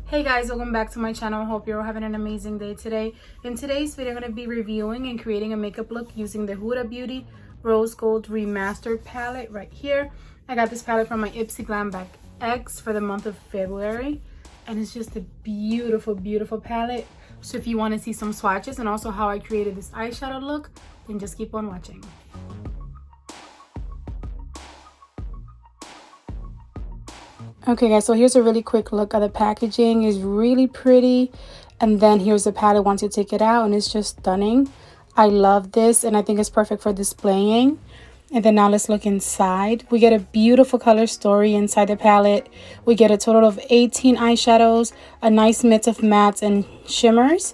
Hey guys, welcome back to my channel. I hope you're all having an amazing day today. In today's video, I'm going to be reviewing and creating a makeup look using the Huda Beauty Rose Gold Remastered palette right here. I got this palette from my Ipsy Glam Bag X for the month of February, and it's just a beautiful, beautiful palette. So if you want to see some swatches and also how I created this eyeshadow look, then just keep on watching. Okay guys, so here's a really quick look at the packaging. It's really pretty, and then here's the palette once you take it out, and it's just stunning. I love this, and I think it's perfect for displaying. And then now let's look inside. We get a beautiful color story inside the palette. We get a total of 18 eyeshadows, a nice mix of mattes and shimmers.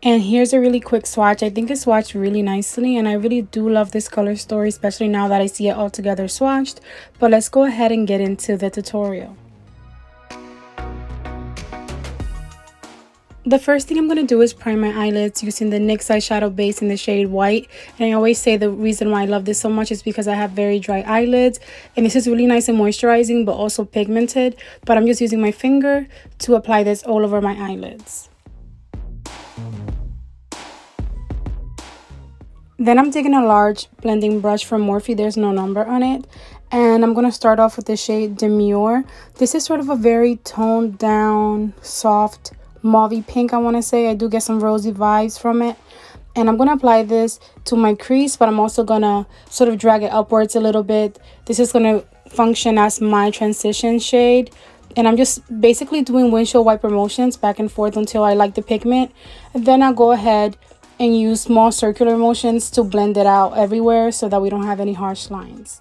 And here's a really quick swatch. I think it's swatched really nicely, and I really do love this color story, especially now that I see it all together swatched. But let's go ahead and get into the tutorial. The first thing I'm going to do is prime my eyelids using the NYX Eyeshadow Base in the shade White. And I always say the reason why I love this so much is because I have very dry eyelids. And this is really nice and moisturizing, but also pigmented. But I'm just using my finger to apply this all over my eyelids. Then I'm taking a large blending brush from Morphe. There's no number on it. And I'm going to start off with the shade Demure. This is sort of a very toned down, soft, mauve pink, I want to say. I do get some rosy vibes from it. And I'm going to apply this to my crease, but I'm also going to sort of drag it upwards a little bit. This is going to function as my transition shade. And I'm just basically doing windshield wiper motions back and forth until I like the pigment. And then I'll go ahead and use small circular motions to blend it out everywhere so that we don't have any harsh lines.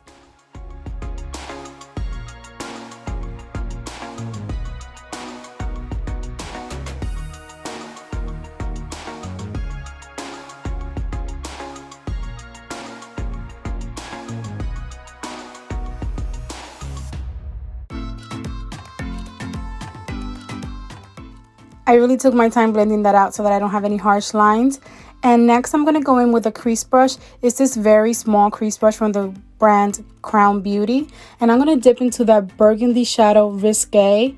I really took my time blending that out so that I don't have any harsh lines. And next I'm going to go in with a crease brush. It's this very small crease brush from the brand Crown Beauty. And I'm going to dip into that burgundy shadow Risque.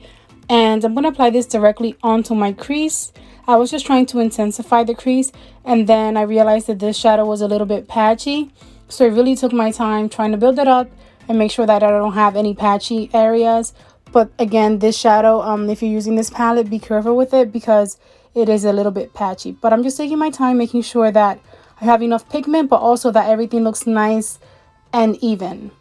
And I'm going to apply this directly onto my crease. I was just trying to intensify the crease. And then I realized that this shadow was a little bit patchy. So I really took my time trying to build it up and make sure that I don't have any patchy areas. But again, this shadow, if you're using this palette, be careful with it because it is a little bit patchy. But I'm just taking my time making sure that I have enough pigment, but also that everything looks nice and even.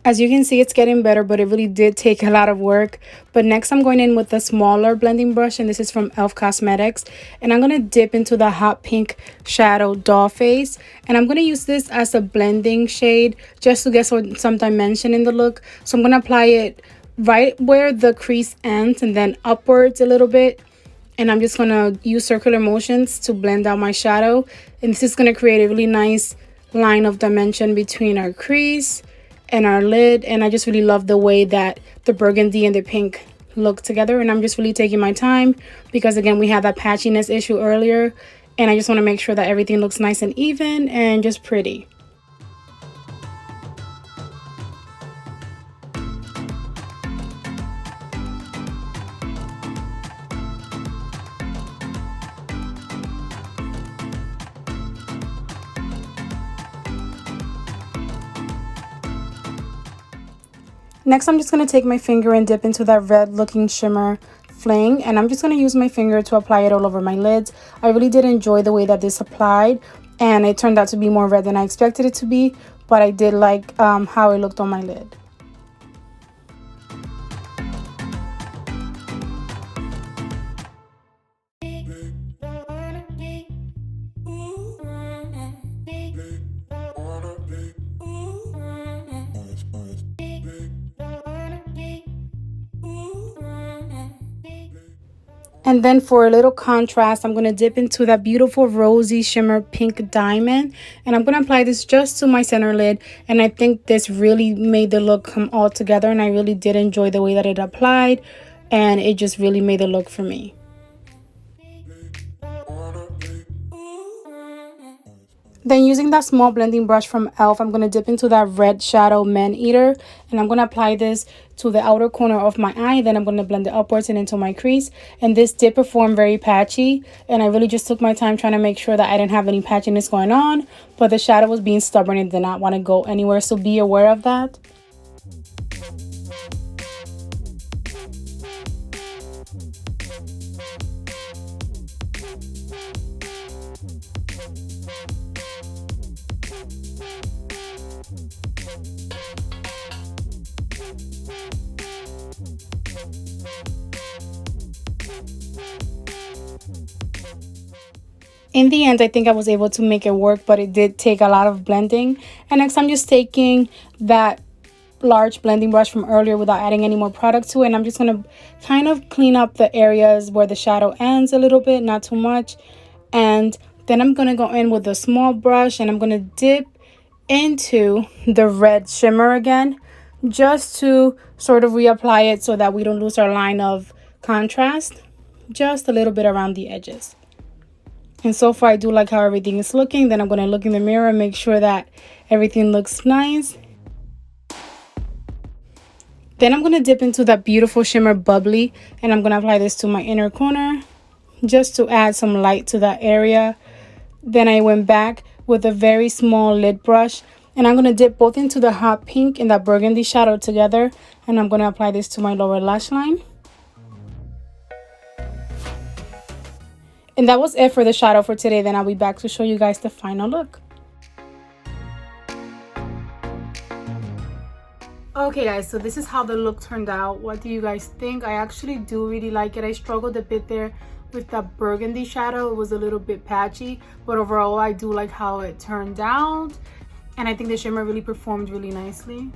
As you can see, it's getting better, but it really did take a lot of work. But next I'm going in with a smaller blending brush, and this is from e.l.f. Cosmetics. And I'm going to dip into the hot pink shadow Doll Face. And I'm going to use this as a blending shade just to get some dimension in the look. So I'm going to apply it right where the crease ends and then upwards a little bit. And I'm just going to use circular motions to blend out my shadow. And this is going to create a really nice line of dimension between our crease and our lid. And I just really love the way that the burgundy and the pink look together. And I'm just really taking my time because again, we had that patchiness issue earlier, and I just want to make sure that everything looks nice and even and just pretty. Next, I'm just going to take my finger and dip into that red looking shimmer fling, and I'm just going to use my finger to apply it all over my lids. I really did enjoy the way that this applied, and it turned out to be more red than I expected it to be, but I did like how it looked on my lid. And then for a little contrast, I'm going to dip into that beautiful rosy shimmer pink diamond. And I'm going to apply this just to my center lid. And I think this really made the look come all together. And I really did enjoy the way that it applied. And it just really made the look for me. Then using that small blending brush from e.l.f., I'm going to dip into that red shadow man eater. And I'm going to apply this to the outer corner of my eye. Then I'm going to blend it upwards and into my crease. And this did perform very patchy. And I really just took my time trying to make sure that I didn't have any patchiness going on. But the shadow was being stubborn and did not want to go anywhere. So be aware of that. In the end, I think I was able to make it work, but it did take a lot of blending. And next, I'm just taking that large blending brush from earlier without adding any more product to it. And I'm just going to kind of clean up the areas where the shadow ends a little bit, not too much. And then I'm going to go in with a small brush and I'm going to dip into the red shimmer again, just to sort of reapply it so that we don't lose our line of contrast, just a little bit around the edges. And so far, I do like how everything is looking. Then I'm going to look in the mirror and make sure that everything looks nice. Then I'm going to dip into that beautiful shimmer bubbly. And I'm going to apply this to my inner corner just to add some light to that area. Then I went back with a very small lid brush. And I'm going to dip both into the hot pink and that burgundy shadow together. And I'm going to apply this to my lower lash line. And that was it for the shadow for today. Then I'll be back to show you guys the final look. Okay guys, so this is how the look turned out. What do you guys think? I actually do really like it. I struggled a bit there with that burgundy shadow. It was a little bit patchy, but overall I do like how it turned out. And I think the shimmer really performed really nicely.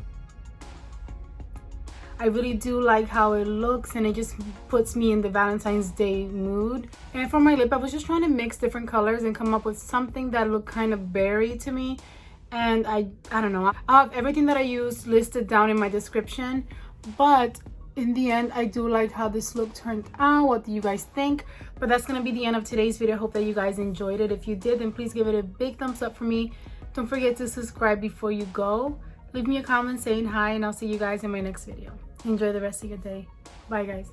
I really do like how it looks and it just puts me in the Valentine's Day mood. And for my lip, I was just trying to mix different colors and come up with something that looked kind of berry to me. And I don't know. I'll have everything that I used listed down in my description. But in the end, I do like how this look turned out. What do you guys think? But that's going to be the end of today's video. I hope that you guys enjoyed it. If you did, then please give it a big thumbs up for me. Don't forget to subscribe before you go. Leave me a comment saying hi and I'll see you guys in my next video. Enjoy the rest of your day. Bye guys.